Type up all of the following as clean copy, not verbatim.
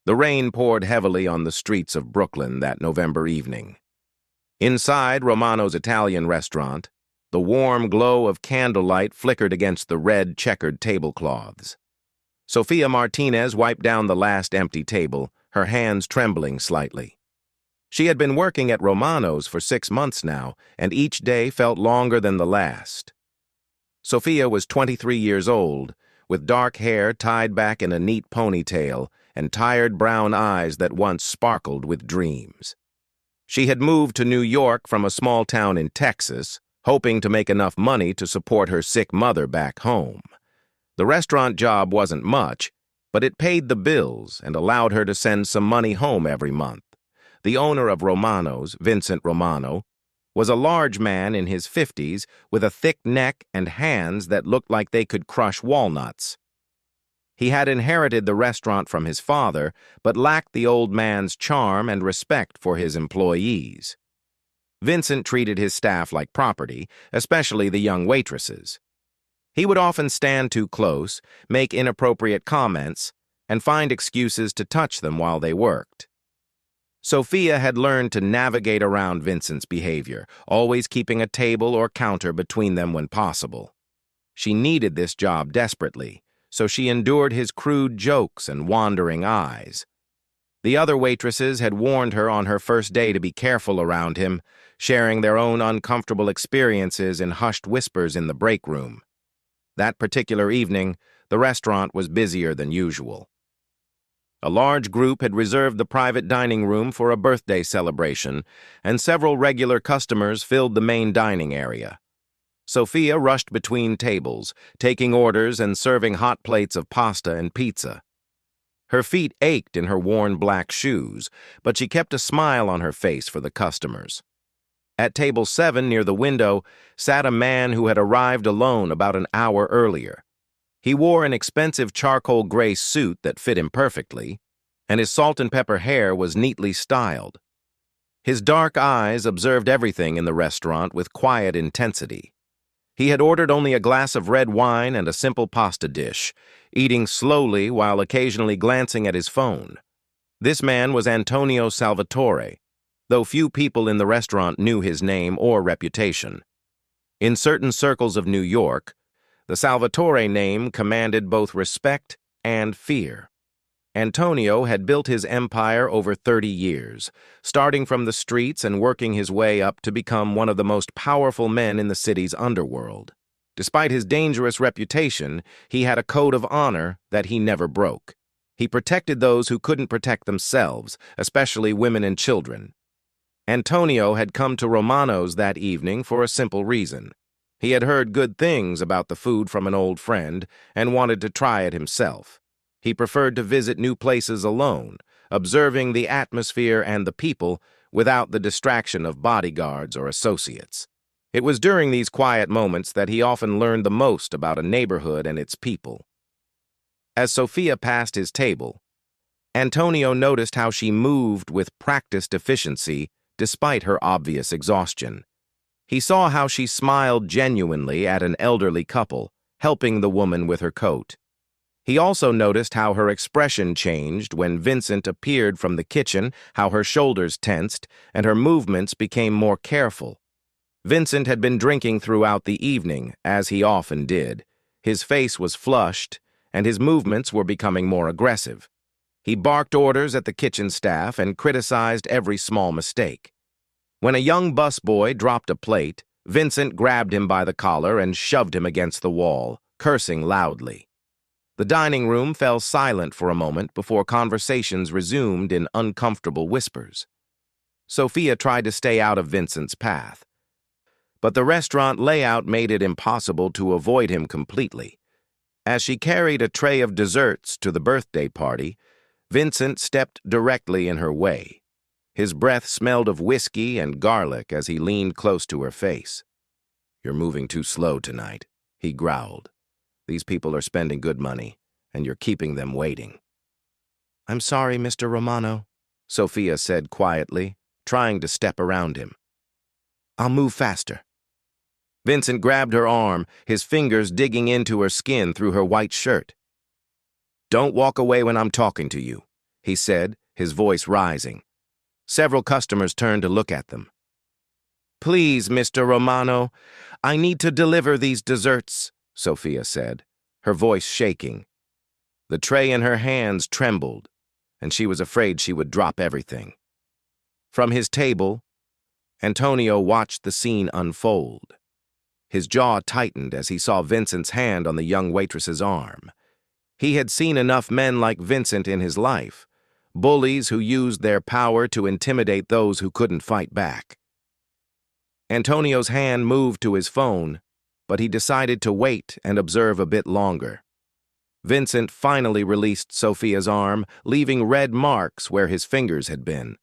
The rain poured heavily on the streets of Brooklyn that November evening. Inside Romano's Italian restaurant, the warm glow of candlelight flickered against the red checkered tablecloths. Sophia Martinez wiped down the last empty table, her hands trembling slightly. She had been working at Romano's for 6 months now, and each day felt longer than the last. Sophia was 23 years old, with dark hair tied back in a neat ponytail and tired brown eyes that once sparkled with dreams. She had moved to New York from a small town in Texas, hoping to make enough money to support her sick mother back home. The restaurant job wasn't much, but it paid the bills and allowed her to send some money home every month. The owner of Romano's, Vincent Romano, was a large man in his 50s with a thick neck and hands that looked like they could crush walnuts. He had inherited the restaurant from his father, but lacked the old man's charm and respect for his employees. Vincent treated his staff like property, especially the young waitresses. He would often stand too close, make inappropriate comments, and find excuses to touch them while they worked. Sophia had learned to navigate around Vincent's behavior, always keeping a table or counter between them when possible. She needed this job desperately, so she endured his crude jokes and wandering eyes. The other waitresses had warned her on her first day to be careful around him, sharing their own uncomfortable experiences in hushed whispers in the break room. That particular evening, the restaurant was busier than usual. A large group had reserved the private dining room for a birthday celebration, and several regular customers filled the main dining area. Sophia rushed between tables, taking orders and serving hot plates of pasta and pizza. Her feet ached in her worn black shoes, but she kept a smile on her face for the customers. At table 7 near the window sat a man who had arrived alone about an hour earlier. He wore an expensive charcoal gray suit that fit him perfectly, and his salt and pepper hair was neatly styled. His dark eyes observed everything in the restaurant with quiet intensity. He had ordered only a glass of red wine and a simple pasta dish, eating slowly while occasionally glancing at his phone. This man was Antonio Salvatore, though few people in the restaurant knew his name or reputation. In certain circles of New York, the Salvatore name commanded both respect and fear. Antonio had built his empire over 30 years, starting from the streets and working his way up to become one of the most powerful men in the city's underworld. Despite his dangerous reputation, he had a code of honor that he never broke. He protected those who couldn't protect themselves, especially women and children. Antonio had come to Romano's that evening for a simple reason. He had heard good things about the food from an old friend and wanted to try it himself. He preferred to visit new places alone, observing the atmosphere and the people without the distraction of bodyguards or associates. It was during these quiet moments that he often learned the most about a neighborhood and its people. As Sophia passed his table, Antonio noticed how she moved with practiced efficiency despite her obvious exhaustion. He saw how she smiled genuinely at an elderly couple, helping the woman with her coat. He also noticed how her expression changed when Vincent appeared from the kitchen, how her shoulders tensed, and her movements became more careful. Vincent had been drinking throughout the evening, as he often did. His face was flushed, and his movements were becoming more aggressive. He barked orders at the kitchen staff and criticized every small mistake. When a young busboy dropped a plate, Vincent grabbed him by the collar and shoved him against the wall, cursing loudly. The dining room fell silent for a moment before conversations resumed in uncomfortable whispers. Sophia tried to stay out of Vincent's path, but the restaurant layout made it impossible to avoid him completely. As she carried a tray of desserts to the birthday party, Vincent stepped directly in her way. His breath smelled of whiskey and garlic as he leaned close to her face. "You're moving too slow tonight," he growled. "These people are spending good money, and you're keeping them waiting." "I'm sorry, Mr. Romano," Sophia said quietly, trying to step around him. "I'll move faster." Vincent grabbed her arm, his fingers digging into her skin through her white shirt. "Don't walk away when I'm talking to you. he said, his voice rising. Several customers turned to look at them. "Please, Mr. Romano, I need to deliver these desserts," Sophia said, her voice shaking. The tray in her hands trembled, and she was afraid she would drop everything. From his table, Antonio watched the scene unfold. His jaw tightened as he saw Vincent's hand on the young waitress's arm. He had seen enough men like Vincent in his life, bullies who used their power to intimidate those who couldn't fight back. Antonio's hand moved to his phone, but he decided to wait and observe a bit longer. Vincent finally released Sophia's arm, leaving red marks where his fingers had been.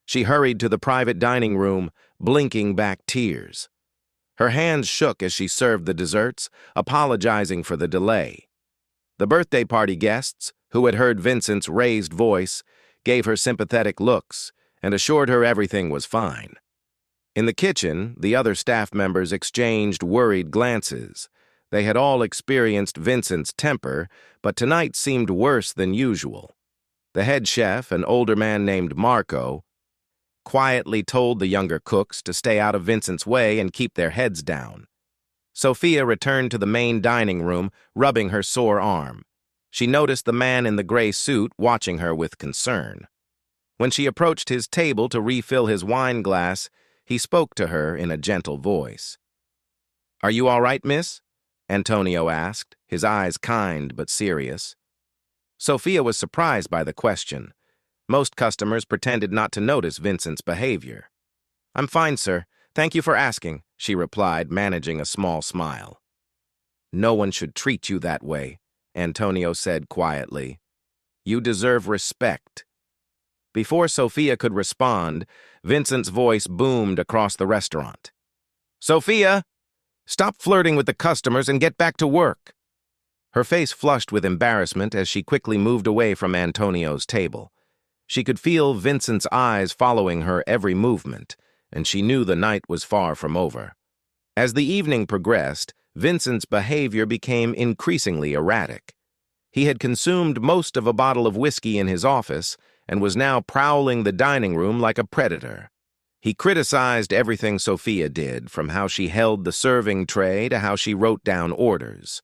She hurried to the private dining room, blinking back tears. Her hands shook as she served the desserts, apologizing for the delay. The birthday party guests, who had heard Vincent's raised voice, gave her sympathetic looks and assured her everything was fine. In the kitchen, the other staff members exchanged worried glances. They had all experienced Vincent's temper, but tonight seemed worse than usual. The head chef, an older man named Marco, quietly told the younger cooks to stay out of Vincent's way and keep their heads down. Sophia returned to the main dining room, rubbing her sore arm. She noticed the man in the gray suit watching her with concern. When she approached his table to refill his wine glass, he spoke to her in a gentle voice. "Are you all right, miss?" Antonio asked, his eyes kind but serious. Sophia was surprised by the question. Most customers pretended not to notice Vincent's behavior. "I'm fine, sir. Thank you for asking," she replied, managing a small smile. "No one should treat you that way," Antonio said quietly. "You deserve respect." Before Sophia could respond, Vincent's voice boomed across the restaurant. "Sophia! Stop flirting with the customers and get back to work." Her face flushed with embarrassment as she quickly moved away from Antonio's table. She could feel Vincent's eyes following her every movement, and she knew the night was far from over. As the evening progressed, Vincent's behavior became increasingly erratic. He had consumed most of a bottle of whiskey in his office and was now prowling the dining room like a predator. He criticized everything Sophia did, from how she held the serving tray to how she wrote down orders.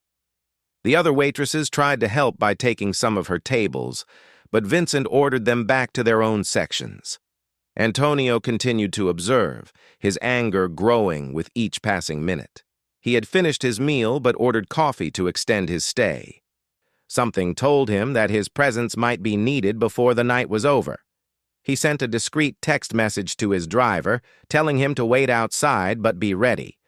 The other waitresses tried to help by taking some of her tables, but Vincent ordered them back to their own sections. Antonio continued to observe, his anger growing with each passing minute. He had finished his meal but ordered coffee to extend his stay. Something told him that his presence might be needed before the night was over. He sent a discreet text message to his driver, telling him to wait outside but be ready.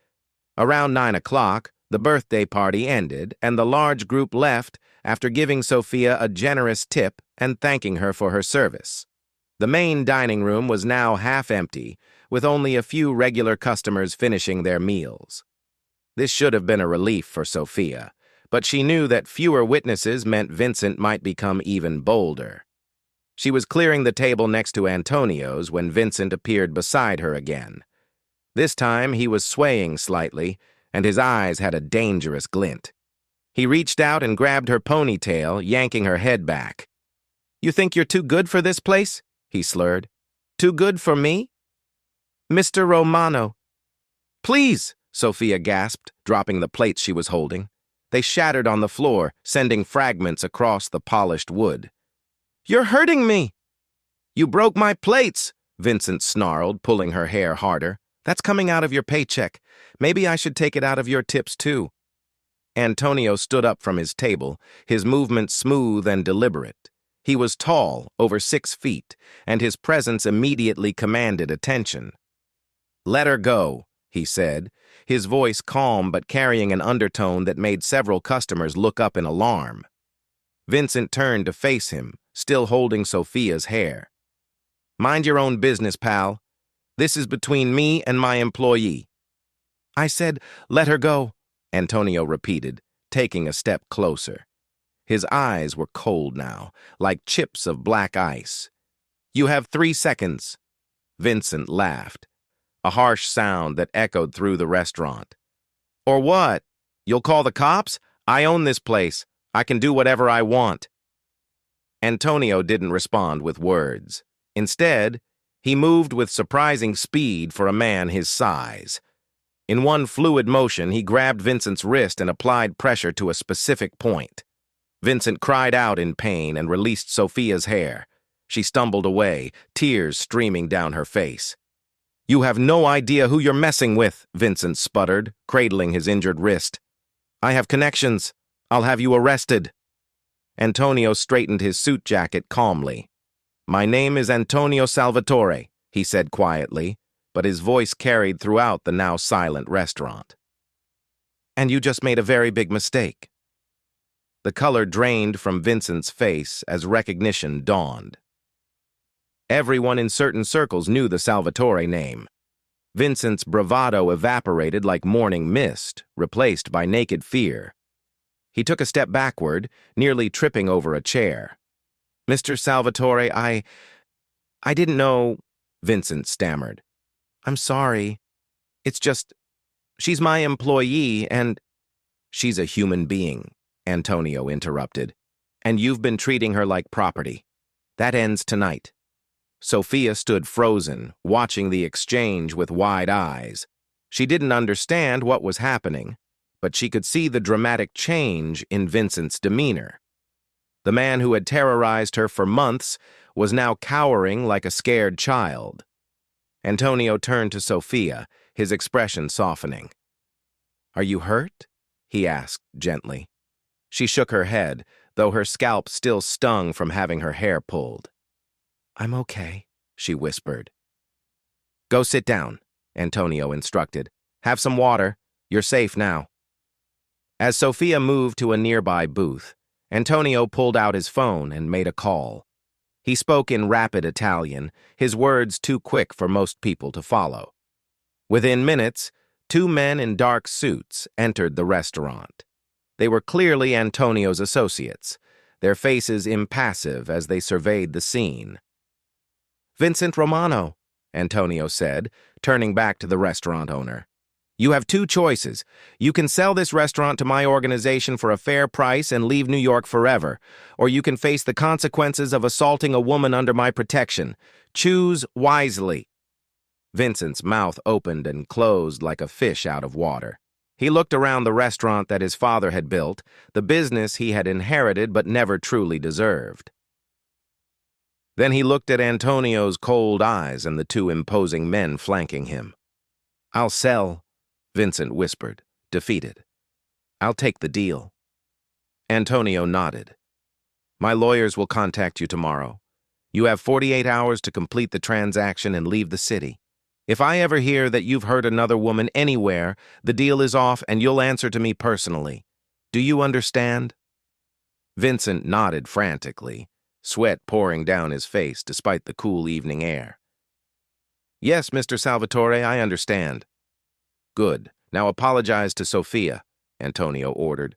Around 9 o'clock, the birthday party ended, and the large group left after giving Sophia a generous tip and thanking her for her service. The main dining room was now half empty, with only a few regular customers finishing their meals. This should have been a relief for Sophia, but she knew that fewer witnesses meant Vincent might become even bolder. She was clearing the table next to Antonio's when Vincent appeared beside her again. This time he was swaying slightly, and his eyes had a dangerous glint. He reached out and grabbed her ponytail, yanking her head back. "You think you're too good for this place?" he slurred. "Too good for me?" "Mr. Romano." "Please," Sophia gasped, dropping the plates she was holding. They shattered on the floor, sending fragments across the polished wood. "You're hurting me!" "You broke my plates," Vincent snarled, pulling her hair harder. "That's coming out of your paycheck. Maybe I should take it out of your tips, too." Antonio stood up from his table, his movement smooth and deliberate. He was tall, over 6 feet, and his presence immediately commanded attention. "Let her go," he said, his voice calm but carrying an undertone that made several customers look up in alarm. Vincent turned to face him, still holding Sophia's hair. "Mind your own business, pal. This is between me and my employee." "I said, let her go," Antonio repeated, taking a step closer. His eyes were cold now, like chips of black ice. "You have 3 seconds." Vincent laughed, a harsh sound that echoed through the restaurant. "Or what? You'll call the cops? I own this place. I can do whatever I want." Antonio didn't respond with words. Instead, he moved with surprising speed for a man his size. In one fluid motion, he grabbed Vincent's wrist and applied pressure to a specific point. Vincent cried out in pain and released Sophia's hair. She stumbled away, tears streaming down her face. "You have no idea who you're messing with," Vincent sputtered, cradling his injured wrist. "I have connections. I'll have you arrested." Antonio straightened his suit jacket calmly. "My name is Antonio Salvatore," he said quietly, but his voice carried throughout the now silent restaurant. "And you just made a very big mistake." The color drained from Vincent's face as recognition dawned. Everyone in certain circles knew the Salvatore name. Vincent's bravado evaporated like morning mist, replaced by naked fear. He took a step backward, nearly tripping over a chair. "Mr. Salvatore, I didn't know," Vincent stammered. "I'm sorry. It's just, she's my employee and—" "She's a human being," Antonio interrupted, "and you've been treating her like property. That ends tonight." Sophia stood frozen, watching the exchange with wide eyes. She didn't understand what was happening, but she could see the dramatic change in Vincent's demeanor. The man who had terrorized her for months was now cowering like a scared child. Antonio turned to Sophia, his expression softening. "Are you hurt?" he asked gently. She shook her head, though her scalp still stung from having her hair pulled. "I'm okay," she whispered. "Go sit down," Antonio instructed. "Have some water. You're safe now." As Sophia moved to a nearby booth, Antonio pulled out his phone and made a call. He spoke in rapid Italian, his words too quick for most people to follow. Within minutes, two men in dark suits entered the restaurant. They were clearly Antonio's associates, their faces impassive as they surveyed the scene. "Vincent Romano," Antonio said, turning back to the restaurant owner. "You have two choices. You can sell this restaurant to my organization for a fair price and leave New York forever, or you can face the consequences of assaulting a woman under my protection. Choose wisely." Vincent's mouth opened and closed like a fish out of water. He looked around the restaurant that his father had built, the business he had inherited but never truly deserved. Then he looked at Antonio's cold eyes and the two imposing men flanking him. "I'll sell," Vincent whispered, defeated. "I'll take the deal." Antonio nodded. "My lawyers will contact you tomorrow. You have 48 hours to complete the transaction and leave the city. If I ever hear that you've hurt another woman anywhere, the deal is off and you'll answer to me personally. Do you understand?" Vincent nodded frantically, sweat pouring down his face despite the cool evening air. "Yes, Mr. Salvatore, I understand." "Good. Now apologize to Sophia," Antonio ordered.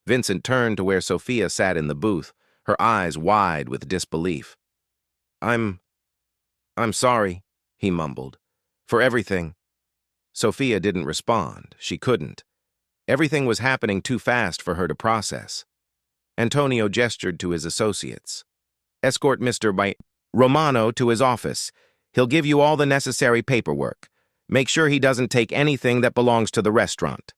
Vincent turned to where Sophia sat in the booth, her eyes wide with disbelief. I'm sorry," he mumbled, "for everything." Sophia didn't respond. She couldn't. Everything was happening too fast for her to process. Antonio gestured to his associates. "Escort Mr. Romano to his office. He'll give you all the necessary paperwork. Make sure he doesn't take anything that belongs to the restaurant."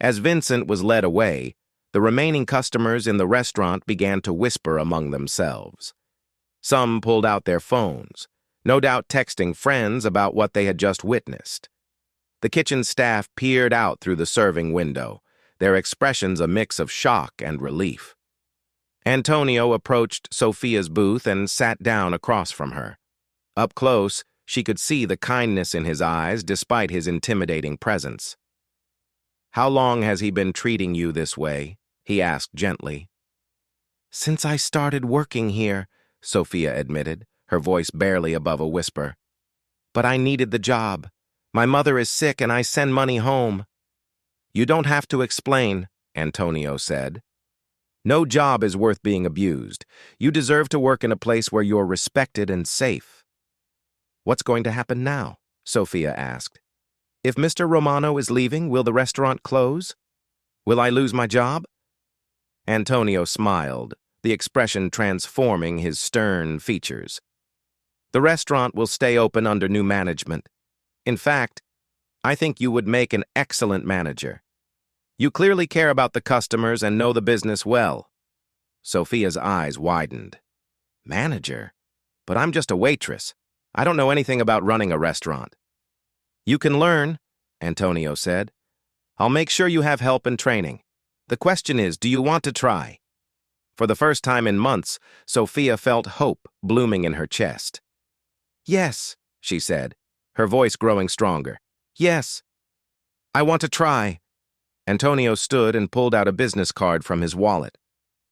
As Vincent was led away, the remaining customers in the restaurant began to whisper among themselves. Some pulled out their phones, no doubt texting friends about what they had just witnessed. The kitchen staff peered out through the serving window, their expressions a mix of shock and relief. Antonio approached Sophia's booth and sat down across from her. Up close, she could see the kindness in his eyes despite his intimidating presence. "How long has he been treating you this way?" he asked gently. "Since I started working here," Sophia admitted, her voice barely above a whisper. "But I needed the job. My mother is sick and I send money home." "You don't have to explain," Antonio said. "No job is worth being abused. You deserve to work in a place where you're respected and safe." "What's going to happen now?" Sophia asked. "If Mr. Romano is leaving, will the restaurant close? Will I lose my job?" Antonio smiled, the expression transforming his stern features. "The restaurant will stay open under new management. In fact, I think you would make an excellent manager. You clearly care about the customers and know the business well." Sophia's eyes widened. "Manager? But I'm just a waitress. I don't know anything about running a restaurant." "You can learn," Antonio said. "I'll make sure you have help and training. The question is, do you want to try?" For the first time in months, Sophia felt hope blooming in her chest. "Yes," she said, her voice growing stronger. "Yes, I want to try." Antonio stood and pulled out a business card from his wallet.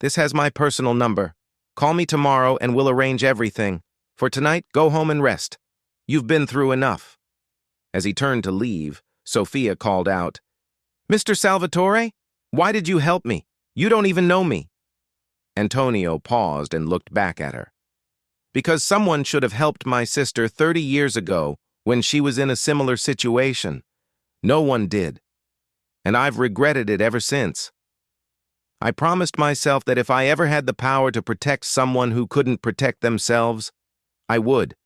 "This has my personal number. Call me tomorrow and we'll arrange everything. For tonight, go home and rest. You've been through enough." As he turned to leave, Sophia called out, "Mr. Salvatore, why did you help me? You don't even know me." Antonio paused and looked back at her. "Because someone should have helped my sister 30 years ago when she was in a similar situation. No one did. And I've regretted it ever since. I promised myself that if I ever had the power to protect someone who couldn't protect themselves, I would.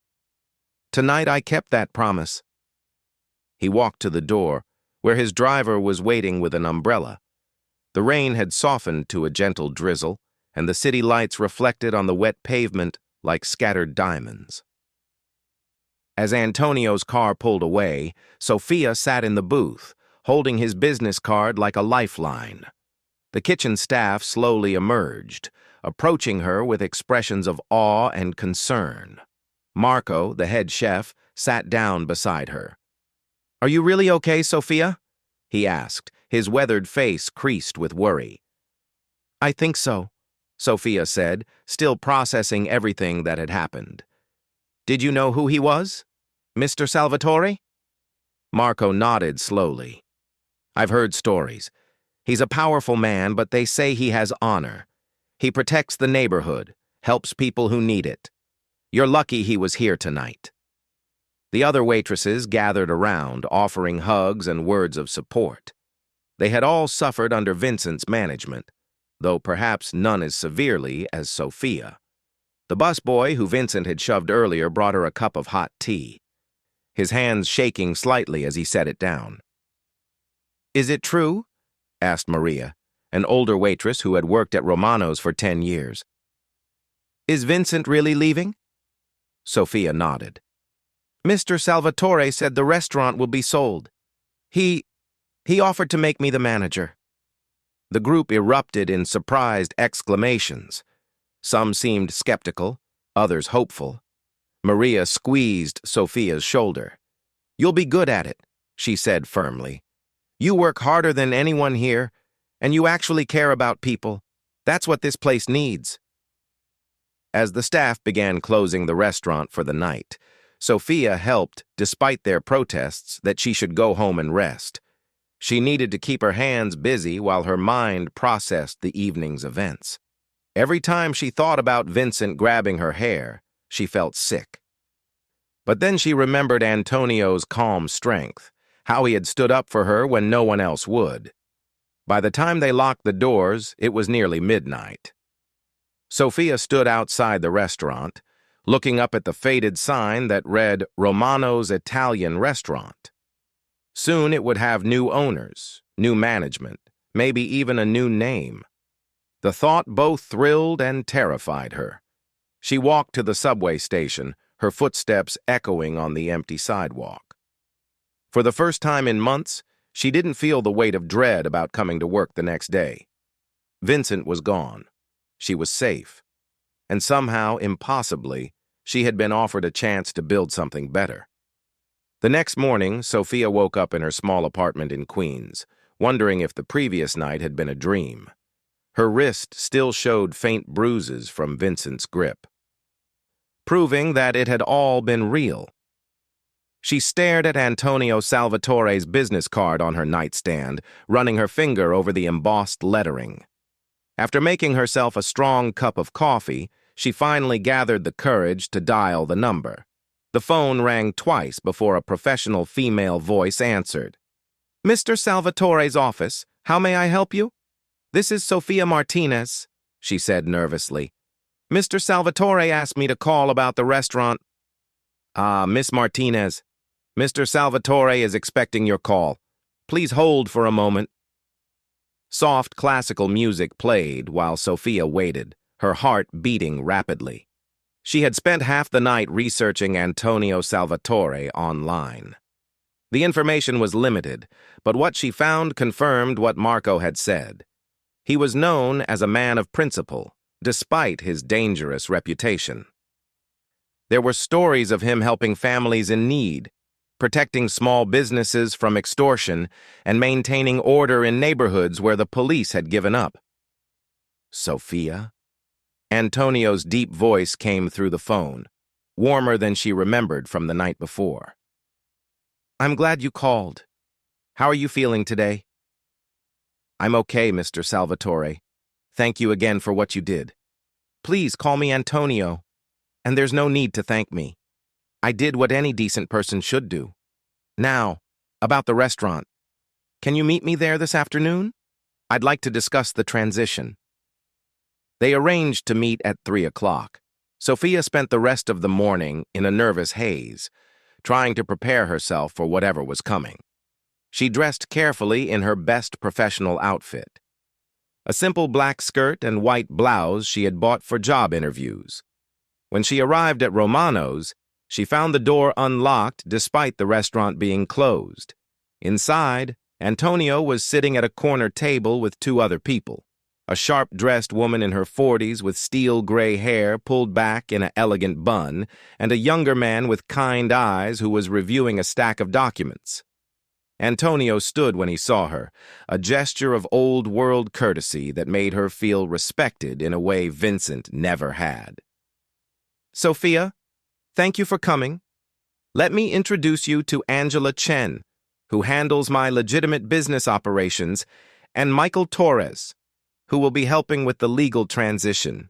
Tonight I kept that promise." He walked to the door, where his driver was waiting with an umbrella. The rain had softened to a gentle drizzle, and the city lights reflected on the wet pavement like scattered diamonds. As Antonio's car pulled away, Sophia sat in the booth, holding his business card like a lifeline. The kitchen staff slowly emerged, approaching her with expressions of awe and concern. Marco, the head chef, sat down beside her. "Are you really okay, Sophia?" he asked, his weathered face creased with worry. "I think so," Sophia said, still processing everything that had happened. "Did you know who he was? Mr. Salvatore?" Marco nodded slowly. "I've heard stories. He's a powerful man, but they say he has honor. He protects the neighborhood, helps people who need it. You're lucky he was here tonight." The other waitresses gathered around, offering hugs and words of support. They had all suffered under Vincent's management, though perhaps none as severely as Sophia. The busboy who Vincent had shoved earlier brought her a cup of hot tea, his hands shaking slightly as he set it down. "Is it true?" asked Maria, an older waitress who had worked at Romano's for 10 years. "Is Vincent really leaving?" Sophia nodded. "Mr. Salvatore said the restaurant will be sold. He offered to make me the manager." The group erupted in surprised exclamations. Some seemed skeptical, others hopeful. Maria squeezed Sophia's shoulder. "You'll be good at it," she said firmly. "You work harder than anyone here, and you actually care about people. That's what this place needs." As the staff began closing the restaurant for the night, Sophia helped, despite their protests, that she should go home and rest. She needed to keep her hands busy while her mind processed the evening's events. Every time she thought about Vincent grabbing her hair, she felt sick. But then she remembered Antonio's calm strength, how he had stood up for her when no one else would. By the time they locked the doors, it was nearly midnight. Sophia stood outside the restaurant, looking up at the faded sign that read Romano's Italian Restaurant. Soon it would have new owners, new management, maybe even a new name. The thought both thrilled and terrified her. She walked to the subway station, her footsteps echoing on the empty sidewalk. For the first time in months, she didn't feel the weight of dread about coming to work the next day. Vincent was gone. She was safe. And somehow, impossibly, she had been offered a chance to build something better. The next morning, Sophia woke up in her small apartment in Queens, wondering if the previous night had been a dream. Her wrist still showed faint bruises from Vincent's grip, proving that it had all been real. She stared at Antonio Salvatore's business card on her nightstand, running her finger over the embossed lettering. After making herself a strong cup of coffee, she finally gathered the courage to dial the number. The phone rang twice before a professional female voice answered. "Mr. Salvatore's office, how may I help you? This is Sophia Martinez," she said nervously. "Mr. Salvatore asked me to call about the restaurant." "Ah, Miss Martinez. Mr. Salvatore is expecting your call. Please hold for a moment." Soft classical music played while Sophia waited, her heart beating rapidly. She had spent half the night researching Antonio Salvatore online. The information was limited, but what she found confirmed what Marco had said. He was known as a man of principle, despite his dangerous reputation. There were stories of him helping families in need, protecting small businesses from extortion, and maintaining order in neighborhoods where the police had given up. "Sophia?" Antonio's deep voice came through the phone, warmer than she remembered from the night before. "I'm glad you called. How are you feeling today?" "I'm okay, Mr. Salvatore. Thank you again for what you did. Please call me Antonio, and there's no need to thank me. I did what any decent person should do. Now, about the restaurant. Can you meet me there this afternoon? I'd like to discuss the transition." They arranged to meet at 3 o'clock. Sophia spent the rest of the morning in a nervous haze, trying to prepare herself for whatever was coming. She dressed carefully in her best professional outfit. A simple black skirt and white blouse she had bought for job interviews. When she arrived at Romano's, she found the door unlocked despite the restaurant being closed. Inside, Antonio was sitting at a corner table with two other people. A sharp-dressed woman in her 40s with steel gray hair pulled back in an elegant bun, and a younger man with kind eyes who was reviewing a stack of documents. Antonio stood when he saw her, a gesture of old-world courtesy that made her feel respected in a way Vincent never had. "Sophia, thank you for coming. Let me introduce you to Angela Chen, who handles my legitimate business operations, and Michael Torres, who will be helping with the legal transition."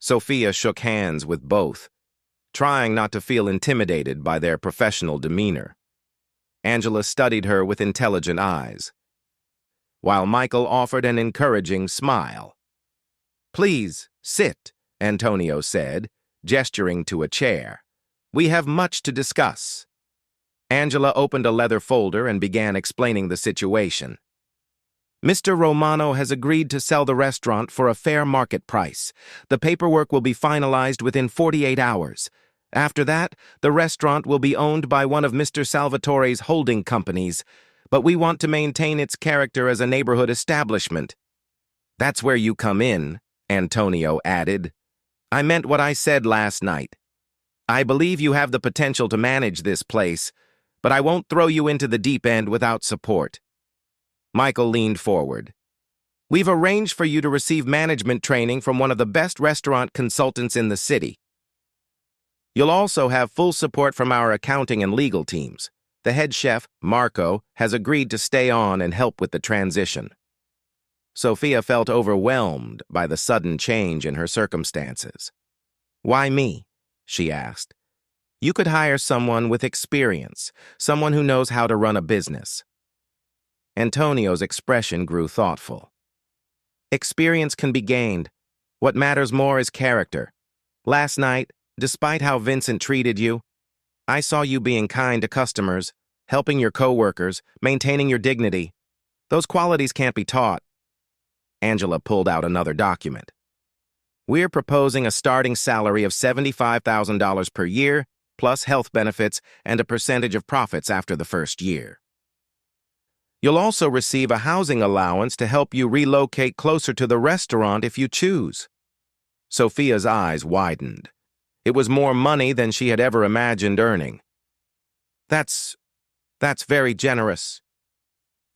Sophia shook hands with both, trying not to feel intimidated by their professional demeanor. Angela studied her with intelligent eyes, while Michael offered an encouraging smile. "Please, sit," Antonio said, gesturing to a chair. "We have much to discuss." Angela opened a leather folder and began explaining the situation. "Mr. Romano has agreed to sell the restaurant for a fair market price. The paperwork will be finalized within 48 hours. After that, the restaurant will be owned by one of Mr. Salvatore's holding companies, but we want to maintain its character as a neighborhood establishment." "That's where you come in," Antonio added. "I meant what I said last night. I believe you have the potential to manage this place, but I won't throw you into the deep end without support." Michael leaned forward. "We've arranged for you to receive management training from one of the best restaurant consultants in the city. You'll also have full support from our accounting and legal teams. The head chef, Marco, has agreed to stay on and help with the transition." Sophia felt overwhelmed by the sudden change in her circumstances. "Why me?" she asked. "You could hire someone with experience, someone who knows how to run a business." Antonio's expression grew thoughtful. "Experience can be gained. What matters more is character. Last night, despite how Vincent treated you, I saw you being kind to customers, helping your coworkers, maintaining your dignity. Those qualities can't be taught." Angela pulled out another document. "We're proposing a starting salary of $75,000 per year, plus health benefits and a percentage of profits after the first year. You'll also receive a housing allowance to help you relocate closer to the restaurant if you choose." Sophia's eyes widened. It was more money than she had ever imagined earning. That's very generous.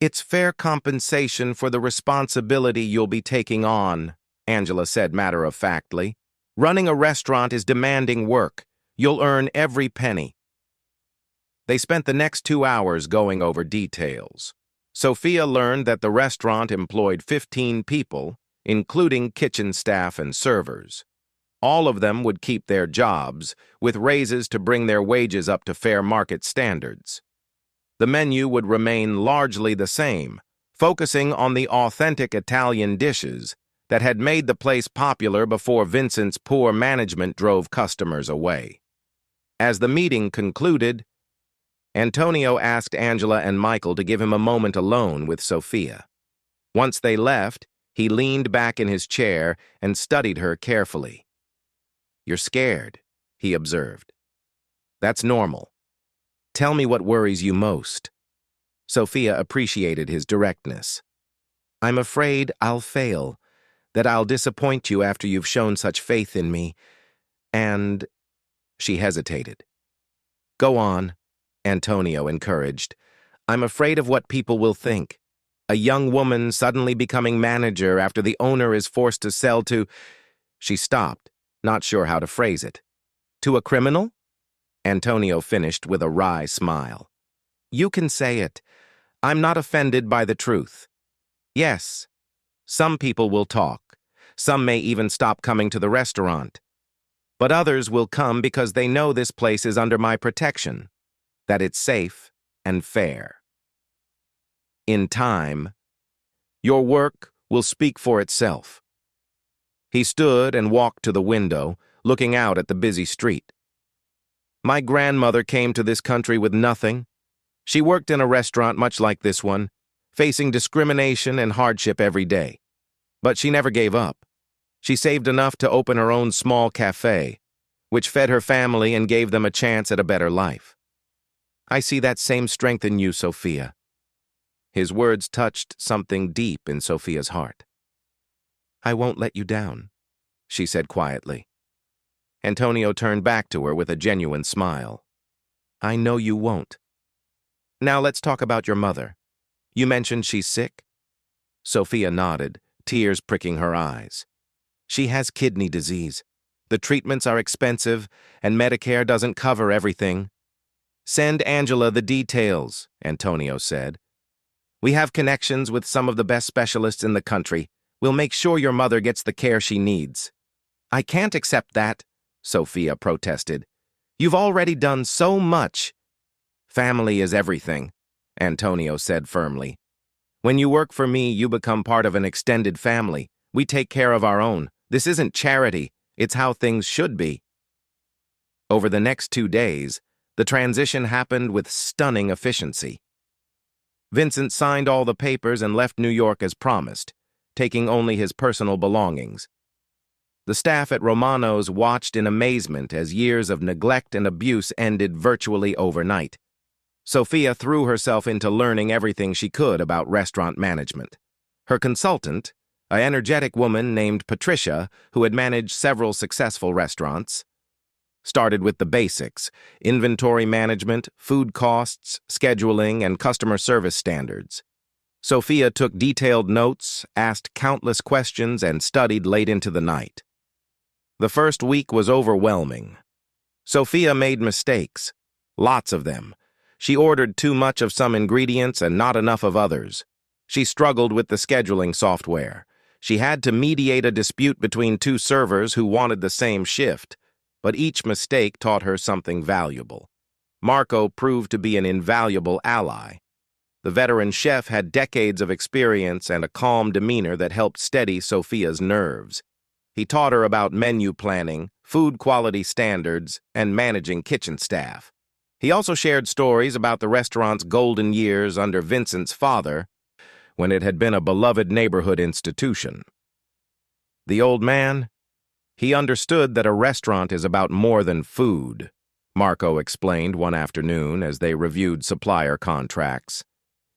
It's fair compensation for the responsibility you'll be taking on," Angela said matter-of-factly. "Running a restaurant is demanding work. You'll earn every penny." They spent the next 2 hours going over details. Sophia learned that the restaurant employed 15 people, including kitchen staff and servers. All of them would keep their jobs, with raises to bring their wages up to fair market standards. The menu would remain largely the same, focusing on the authentic Italian dishes, that had made the place popular before Vincent's poor management drove customers away. As the meeting concluded, Antonio asked Angela and Michael to give him a moment alone with Sophia. Once they left, he leaned back in his chair and studied her carefully. "You're scared," he observed. "That's normal. Tell me what worries you most." Sophia appreciated his directness. "I'm afraid I'll fail, that I'll disappoint you after you've shown such faith in me, and—" She hesitated. "Go on," Antonio encouraged. "I'm afraid of what people will think. A young woman suddenly becoming manager after the owner is forced to sell to—" She stopped, not sure how to phrase it. "To a criminal?" Antonio finished with a wry smile. "You can say it. I'm not offended by the truth. Yes, some people will talk. Some may even stop coming to the restaurant. But others will come because they know this place is under my protection, that it's safe and fair. In time, your work will speak for itself." He stood and walked to the window, looking out at the busy street. "My grandmother came to this country with nothing. She worked in a restaurant much like this one, facing discrimination and hardship every day. But she never gave up. She saved enough to open her own small cafe, which fed her family and gave them a chance at a better life. I see that same strength in you, Sophia." His words touched something deep in Sophia's heart. "I won't let you down," she said quietly. Antonio turned back to her with a genuine smile. "I know you won't. Now let's talk about your mother. You mentioned she's sick?" Sophia nodded, tears pricking her eyes. "She has kidney disease. The treatments are expensive, and Medicare doesn't cover everything." "Send Angela the details," Antonio said. "We have connections with some of the best specialists in the country. We'll make sure your mother gets the care she needs." "I can't accept that," Sophia protested. "You've already done so much." "Family is everything," Antonio said firmly. "When you work for me, you become part of an extended family. We take care of our own. This isn't charity. It's how things should be." Over the next 2 days, the transition happened with stunning efficiency. Vincent signed all the papers and left New York as promised, taking only his personal belongings. The staff at Romano's watched in amazement as years of neglect and abuse ended virtually overnight. Sophia threw herself into learning everything she could about restaurant management. Her consultant, an energetic woman named Patricia, who had managed several successful restaurants, started with the basics: inventory management, food costs, scheduling, and customer service standards. Sophia took detailed notes, asked countless questions, and studied late into the night. The first week was overwhelming. Sophia made mistakes, lots of them. She ordered too much of some ingredients and not enough of others. She struggled with the scheduling software. She had to mediate a dispute between 2 servers who wanted the same shift, but each mistake taught her something valuable. Marco proved to be an invaluable ally. The veteran chef had decades of experience and a calm demeanor that helped steady Sophia's nerves. He taught her about menu planning, food quality standards, and managing kitchen staff. He also shared stories about the restaurant's golden years under Vincent's father, when it had been a beloved neighborhood institution. The old man? He understood that a restaurant is about more than food, Marco explained one afternoon as they reviewed supplier contracts.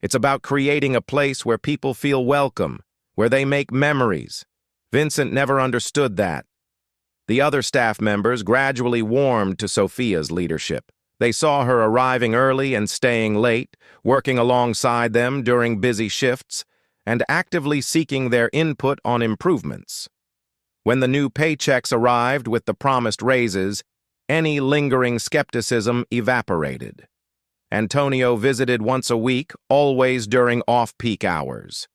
It's about creating a place where people feel welcome, where they make memories. Vincent never understood that. The other staff members gradually warmed to Sophia's leadership. They saw her arriving early and staying late, working alongside them during busy shifts, and actively seeking their input on improvements. When the new paychecks arrived with the promised raises, any lingering skepticism evaporated. Antonio visited once a week, always during off-peak hours.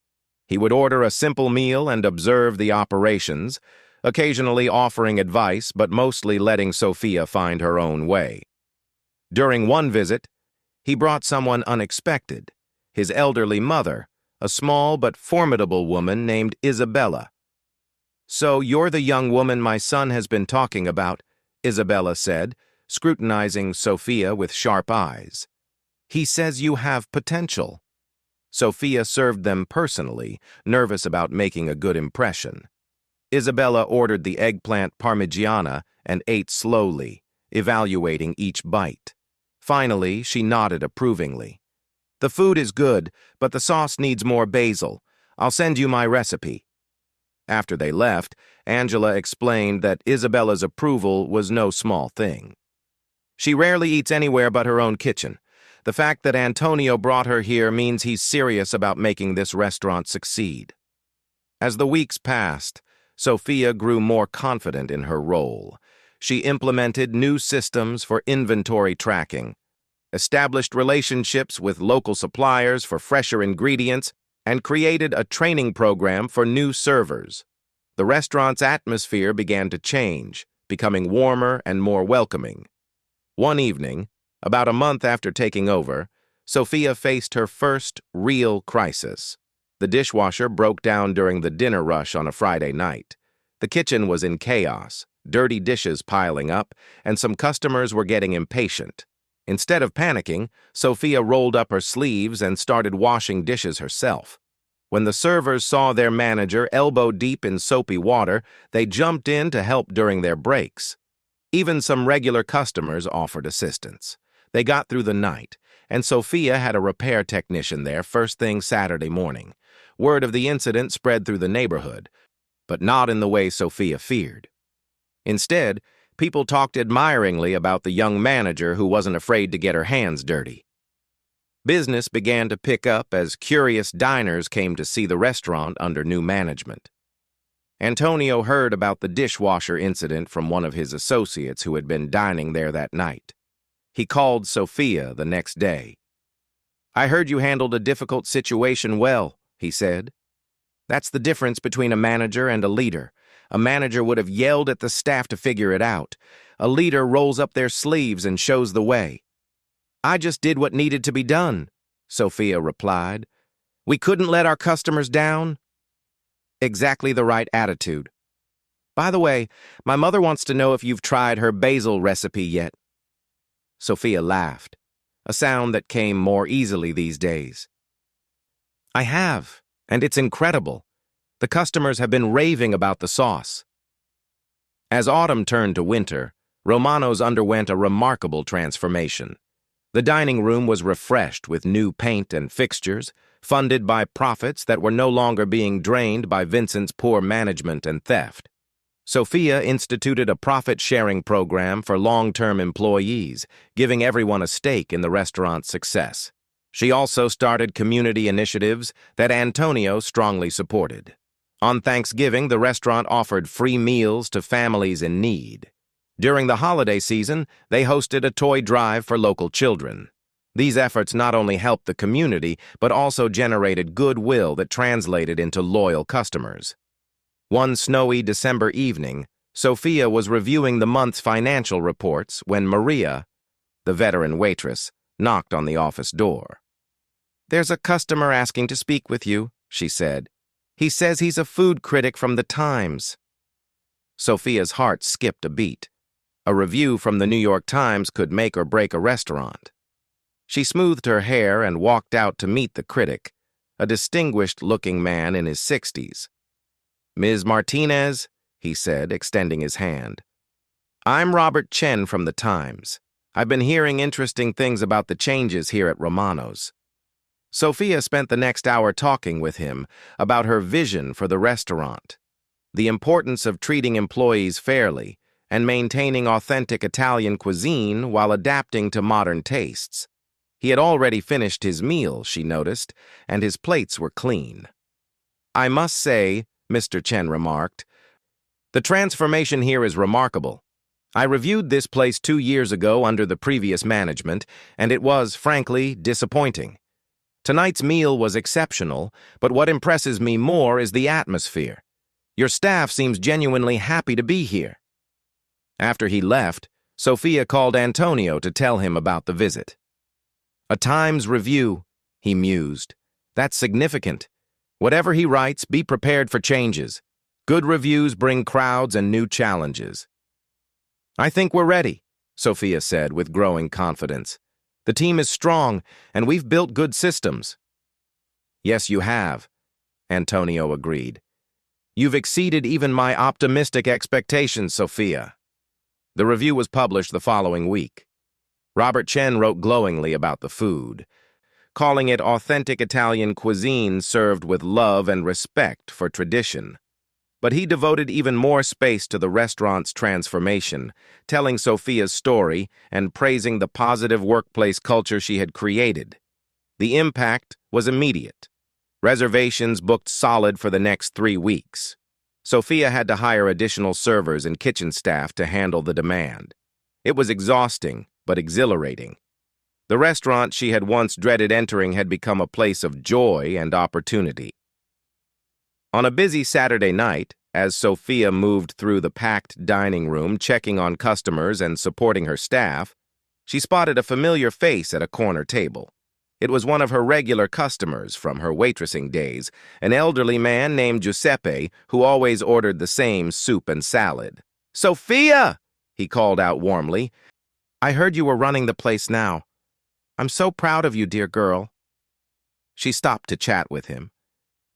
He would order a simple meal and observe the operations, occasionally offering advice but mostly letting Sophia find her own way. During one visit, he brought someone unexpected, his elderly mother, a small but formidable woman named Isabella. "So you're the young woman my son has been talking about," Isabella said, scrutinizing Sophia with sharp eyes. "He says you have potential." Sophia served them personally, nervous about making a good impression. Isabella ordered the eggplant parmigiana and ate slowly, evaluating each bite. Finally, she nodded approvingly. "The food is good, but the sauce needs more basil. I'll send you my recipe." After they left, Angela explained that Isabella's approval was no small thing. "She rarely eats anywhere but her own kitchen. The fact that Antonio brought her here means he's serious about making this restaurant succeed." As the weeks passed, Sophia grew more confident in her role. She implemented new systems for inventory tracking, established relationships with local suppliers for fresher ingredients, and created a training program for new servers. The restaurant's atmosphere began to change, becoming warmer and more welcoming. One evening, about a month after taking over, Sophia faced her first real crisis. The dishwasher broke down during the dinner rush on a Friday night. The kitchen was in chaos, dirty dishes piling up, and some customers were getting impatient. Instead of panicking, Sophia rolled up her sleeves and started washing dishes herself. When the servers saw their manager elbow-deep in soapy water, they jumped in to help during their breaks. Even some regular customers offered assistance. They got through the night, and Sophia had a repair technician there first thing Saturday morning. Word of the incident spread through the neighborhood, but not in the way Sophia feared. Instead, people talked admiringly about the young manager who wasn't afraid to get her hands dirty. Business began to pick up as curious diners came to see the restaurant under new management. Antonio heard about the dishwasher incident from one of his associates who had been dining there that night. He called Sophia the next day. "I heard you handled a difficult situation well," he said. "That's the difference between a manager and a leader. A manager would have yelled at the staff to figure it out. A leader rolls up their sleeves and shows the way." "I just did what needed to be done," Sophia replied. "We couldn't let our customers down." Exactly the right attitude. "By the way, my mother wants to know if you've tried her basil recipe yet." Sophia laughed, a sound that came more easily these days. "I have, and it's incredible. The customers have been raving about the sauce." As autumn turned to winter, Romano's underwent a remarkable transformation. The dining room was refreshed with new paint and fixtures, funded by profits that were no longer being drained by Vincent's poor management and theft. Sophia instituted a profit-sharing program for long-term employees, giving everyone a stake in the restaurant's success. She also started community initiatives that Antonio strongly supported. On Thanksgiving, the restaurant offered free meals to families in need. During the holiday season, they hosted a toy drive for local children. These efforts not only helped the community, but also generated goodwill that translated into loyal customers. One snowy December evening, Sophia was reviewing the month's financial reports when Maria, the veteran waitress, knocked on the office door. "There's a customer asking to speak with you," she said. "He says he's a food critic from the Times." Sophia's heart skipped a beat. A review from the New York Times could make or break a restaurant. She smoothed her hair and walked out to meet the critic, a distinguished-looking man in his 60s. "Ms. Martinez," he said, extending his hand. "I'm Robert Chen from the Times. I've been hearing interesting things about the changes here at Romano's." Sophia spent the next hour talking with him about her vision for the restaurant, the importance of treating employees fairly, and maintaining authentic Italian cuisine while adapting to modern tastes. He had already finished his meal, she noticed, and his plates were clean. "I must say," Mr. Chen remarked, "the transformation here is remarkable. I reviewed this place 2 years ago under the previous management, and it was, frankly, disappointing. Tonight's meal was exceptional, but what impresses me more is the atmosphere. Your staff seems genuinely happy to be here." After he left, Sophia called Antonio to tell him about the visit. "A Times review," he mused. "That's significant. Whatever he writes, be prepared for changes. Good reviews bring crowds and new challenges. I think we're ready, Sophia said with growing confidence. The team is strong, and we've built good systems. Yes, you have, Antonio agreed. You've exceeded even my optimistic expectations, Sophia. The review was published the following week. Robert Chen wrote glowingly about the food, calling it authentic Italian cuisine served with love and respect for tradition. But he devoted even more space to the restaurant's transformation, telling Sophia's story and praising the positive workplace culture she had created. The impact was immediate. Reservations booked solid for the next 3 weeks. Sophia had to hire additional servers and kitchen staff to handle the demand. It was exhausting, but exhilarating. The restaurant she had once dreaded entering had become a place of joy and opportunity. On a busy Saturday night, as Sophia moved through the packed dining room checking on customers and supporting her staff, she spotted a familiar face at a corner table. It was one of her regular customers from her waitressing days, an elderly man named Giuseppe who always ordered the same soup and salad. "Sophia!" he called out warmly. "I heard you were running the place now. I'm so proud of you, dear girl." She stopped to chat with him,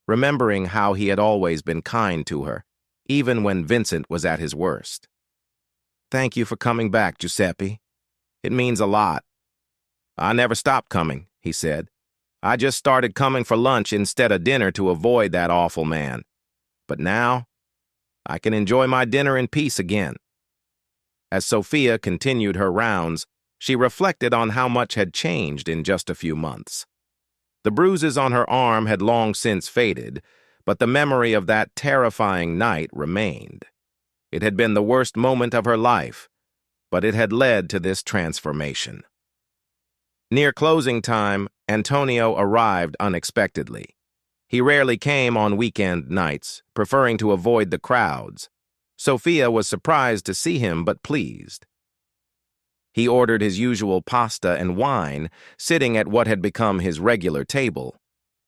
remembering how he had always been kind to her, even when Vincent was at his worst. "Thank you for coming back, Giuseppe. It means a lot." "I never stopped coming," he said. "I just started coming for lunch instead of dinner to avoid that awful man. But now, I can enjoy my dinner in peace again." As Sophia continued her rounds, she reflected on how much had changed in just a few months. The bruises on her arm had long since faded, but the memory of that terrifying night remained. It had been the worst moment of her life, but it had led to this transformation. Near closing time, Antonio arrived unexpectedly. He rarely came on weekend nights, preferring to avoid the crowds. Sophia was surprised to see him, but pleased. He ordered his usual pasta and wine, sitting at what had become his regular table.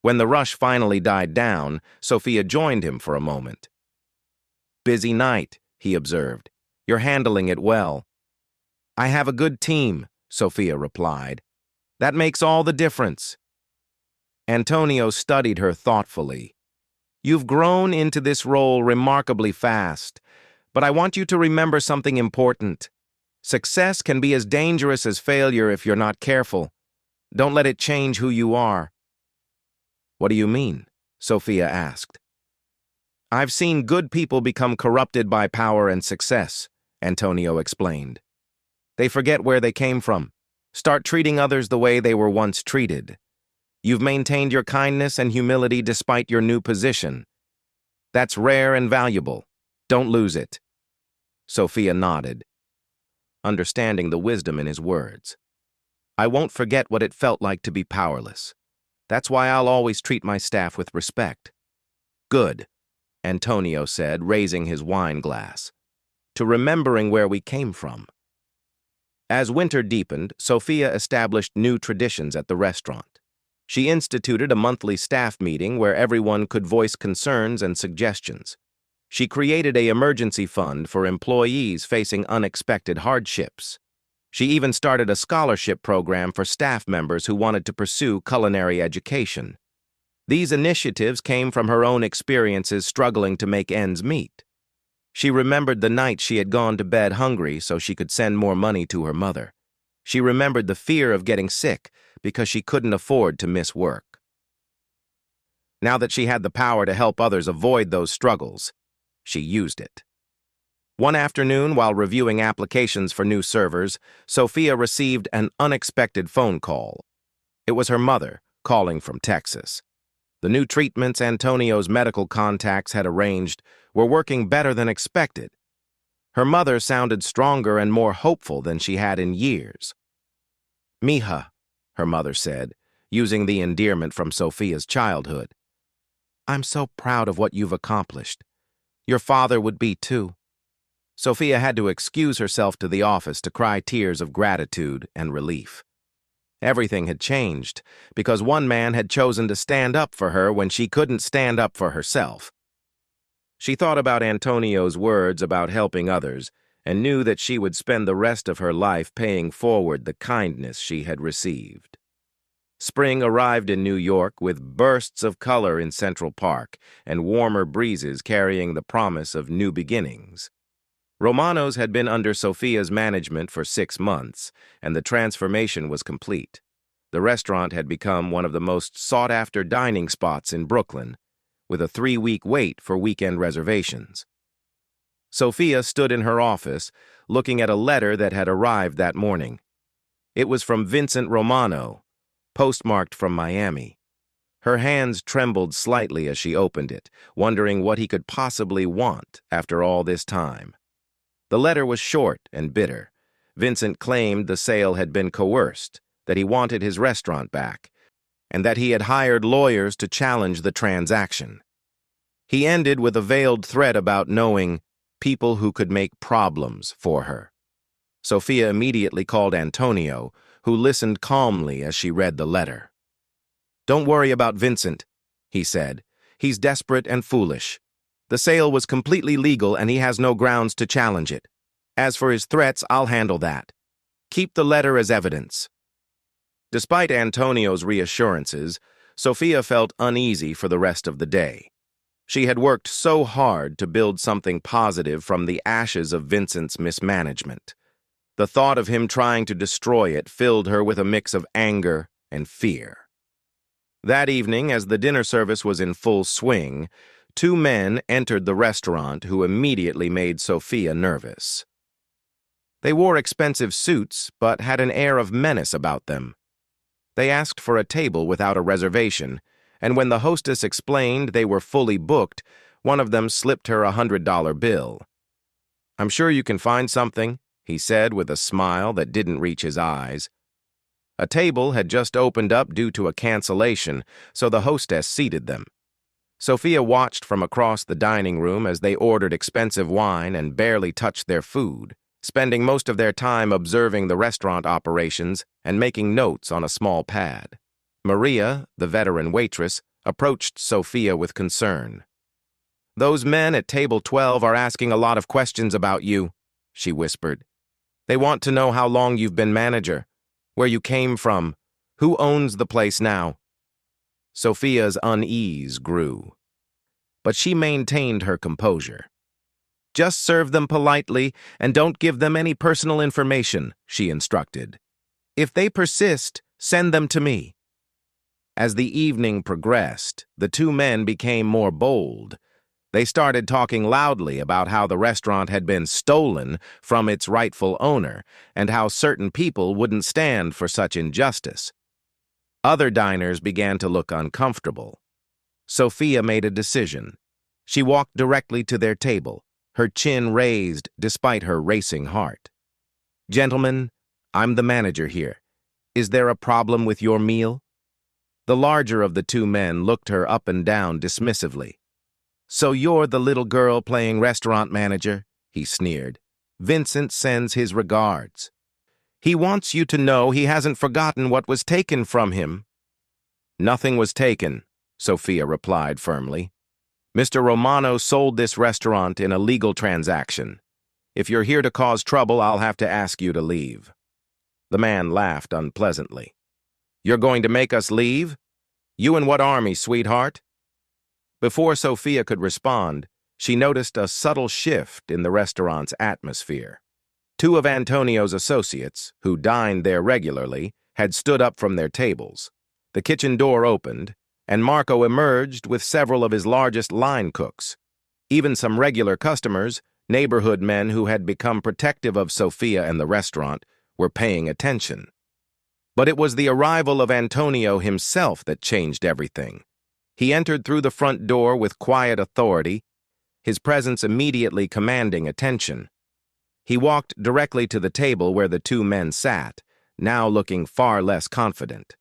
When the rush finally died down, Sophia joined him for a moment. "Busy night," he observed. "You're handling it well." "I have a good team," Sophia replied. "That makes all the difference." Antonio studied her thoughtfully. "You've grown into this role remarkably fast, but I want you to remember something important. Success can be as dangerous as failure if you're not careful. Don't let it change who you are." "What do you mean?" Sophia asked. "I've seen good people become corrupted by power and success," Antonio explained. "They forget where they came from, start treating others the way they were once treated. You've maintained your kindness and humility despite your new position. That's rare and valuable. Don't lose it." Sophia nodded, understanding the wisdom in his words. "I won't forget what it felt like to be powerless. That's why I'll always treat my staff with respect." "Good," Antonio said, raising his wine glass. "To remembering where we came from." As winter deepened, Sophia established new traditions at the restaurant. She instituted a monthly staff meeting where everyone could voice concerns and suggestions. She created an emergency fund for employees facing unexpected hardships. She even started a scholarship program for staff members who wanted to pursue culinary education. These initiatives came from her own experiences struggling to make ends meet. She remembered the night she had gone to bed hungry so she could send more money to her mother. She remembered the fear of getting sick because she couldn't afford to miss work. Now that she had the power to help others avoid those struggles, she used it. One afternoon, while reviewing applications for new servers, Sophia received an unexpected phone call. It was her mother, calling from Texas. The new treatments Antonio's medical contacts had arranged were working better than expected. Her mother sounded stronger and more hopeful than she had in years. "Mija," her mother said, using the endearment from Sophia's childhood. "I'm so proud of what you've accomplished. Your father would be too." Sophia had to excuse herself to the office to cry tears of gratitude and relief. Everything had changed because one man had chosen to stand up for her when she couldn't stand up for herself. She thought about Antonio's words about helping others and knew that she would spend the rest of her life paying forward the kindness she had received. Spring arrived in New York with bursts of color in Central Park and warmer breezes carrying the promise of new beginnings. Romano's had been under Sophia's management for 6 months, and the transformation was complete. The restaurant had become one of the most sought-after dining spots in Brooklyn, with a 3-week wait for weekend reservations. Sophia stood in her office, looking at a letter that had arrived that morning. It was from Vincent Romano, postmarked from Miami. Her hands trembled slightly as she opened it, wondering what he could possibly want after all this time. The letter was short and bitter. Vincent claimed the sale had been coerced, that he wanted his restaurant back, and that he had hired lawyers to challenge the transaction. He ended with a veiled threat about knowing people who could make problems for her. Sophia immediately called Antonio, who listened calmly as she read the letter. "Don't worry about Vincent," he said. "He's desperate and foolish. The sale was completely legal and he has no grounds to challenge it. As for his threats, I'll handle that. Keep the letter as evidence." Despite Antonio's reassurances, Sophia felt uneasy for the rest of the day. She had worked so hard to build something positive from the ashes of Vincent's mismanagement. The thought of him trying to destroy it filled her with a mix of anger and fear. That evening, as the dinner service was in full swing, 2 men entered the restaurant who immediately made Sophia nervous. They wore expensive suits, but had an air of menace about them. They asked for a table without a reservation, and when the hostess explained they were fully booked, one of them slipped her a $100 bill. "I'm sure you can find something," he said with a smile that didn't reach his eyes. A table had just opened up due to a cancellation, so the hostess seated them. Sophia watched from across the dining room as they ordered expensive wine and barely touched their food, spending most of their time observing the restaurant operations and making notes on a small pad. Maria, the veteran waitress, approached Sophia with concern. "Those men at table 12 are asking a lot of questions about you," she whispered. "They want to know how long you've been manager, where you came from, who owns the place now." Sophia's unease grew, but she maintained her composure. "Just serve them politely and don't give them any personal information," she instructed. "If they persist, send them to me." As the evening progressed, the 2 men became more bold. They started talking loudly about how the restaurant had been stolen from its rightful owner and how certain people wouldn't stand for such injustice. Other diners began to look uncomfortable. Sophia made a decision. She walked directly to their table, her chin raised despite her racing heart. "Gentlemen, I'm the manager here. Is there a problem with your meal?" The larger of the 2 men looked her up and down dismissively. "So you're the little girl playing restaurant manager?" he sneered. "Vincent sends his regards. He wants you to know he hasn't forgotten what was taken from him." "Nothing was taken," Sophia replied firmly. "Mr. Romano sold this restaurant in a legal transaction. If you're here to cause trouble, I'll have to ask you to leave." The man laughed unpleasantly. "You're going to make us leave? You in what army, sweetheart?" Before Sophia could respond, she noticed a subtle shift in the restaurant's atmosphere. 2 of Antonio's associates, who dined there regularly, had stood up from their tables. The kitchen door opened, and Marco emerged with several of his largest line cooks. Even some regular customers, neighborhood men who had become protective of Sophia and the restaurant, were paying attention. But it was the arrival of Antonio himself that changed everything. He entered through the front door with quiet authority, his presence immediately commanding attention. He walked directly to the table where the 2 men sat, now looking far less confident.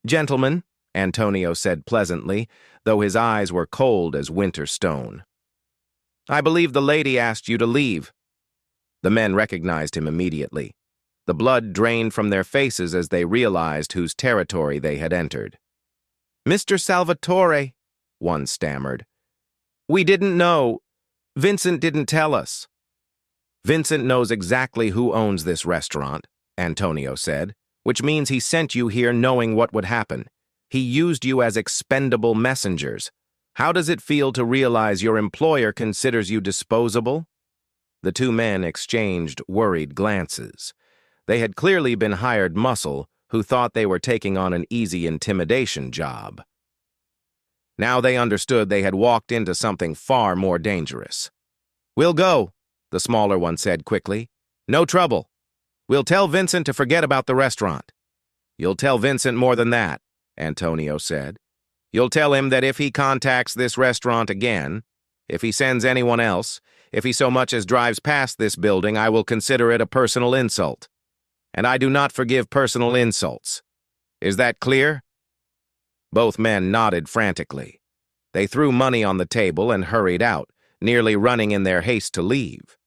"Gentlemen," Antonio said pleasantly, though his eyes were cold as winter stone. "I believe the lady asked you to leave." The men recognized him immediately. The blood drained from their faces as they realized whose territory they had entered. "Mr. Salvatore," one stammered. We didn't know. Vincent didn't tell us. Vincent knows exactly who owns this restaurant, Antonio said, which means he sent you here knowing what would happen. He used you as expendable messengers. How does it feel to realize your employer considers you disposable? The two men exchanged worried glances. They had clearly been hired muscle who thought they were taking on an easy intimidation job. Now they understood they had walked into something far more dangerous. "We'll go," the smaller one said quickly. "No trouble. We'll tell Vincent to forget about the restaurant." "You'll tell Vincent more than that," Antonio said. "You'll tell him that if he contacts this restaurant again, if he sends anyone else, if he so much as drives past this building, I will consider it a personal insult. And I do not forgive personal insults. Is that clear?" Both men nodded frantically. They threw money on the table and hurried out, nearly running in their haste to leave.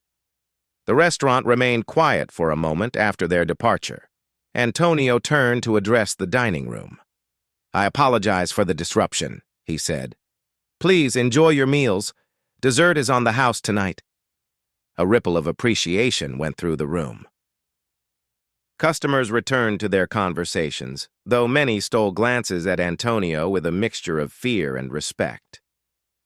The restaurant remained quiet for a moment after their departure. Antonio turned to address the dining room. "I apologize for the disruption," he said. "Please enjoy your meals. Dessert is on the house tonight." A ripple of appreciation went through the room. Customers returned to their conversations, though many stole glances at Antonio with a mixture of fear and respect.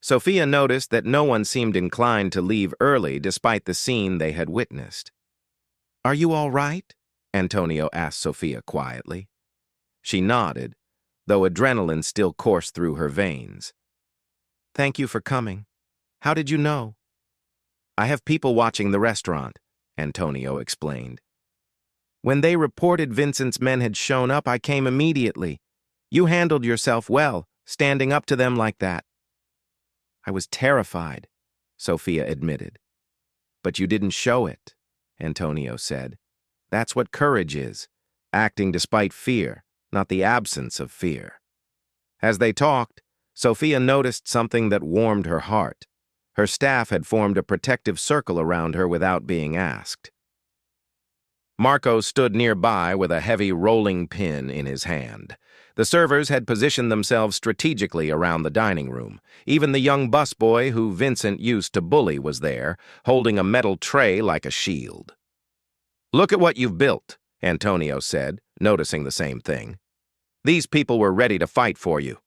Sophia noticed that no one seemed inclined to leave early despite the scene they had witnessed. "Are you all right?" Antonio asked Sophia quietly. She nodded, though adrenaline still coursed through her veins. "Thank you for coming. How did you know?" "I have people watching the restaurant," Antonio explained. "When they reported Vincent's men had shown up, I came immediately. You handled yourself well, standing up to them like that." "I was terrified," Sophia admitted. "But you didn't show it," Antonio said. "That's what courage is, acting despite fear, not the absence of fear." As they talked, Sophia noticed something that warmed her heart. Her staff had formed a protective circle around her without being asked. Marco stood nearby with a heavy rolling pin in his hand. The servers had positioned themselves strategically around the dining room. Even the young busboy who Vincent used to bully was there, holding a metal tray like a shield. "Look at what you've built," Antonio said, noticing the same thing. "These people were ready to fight for you.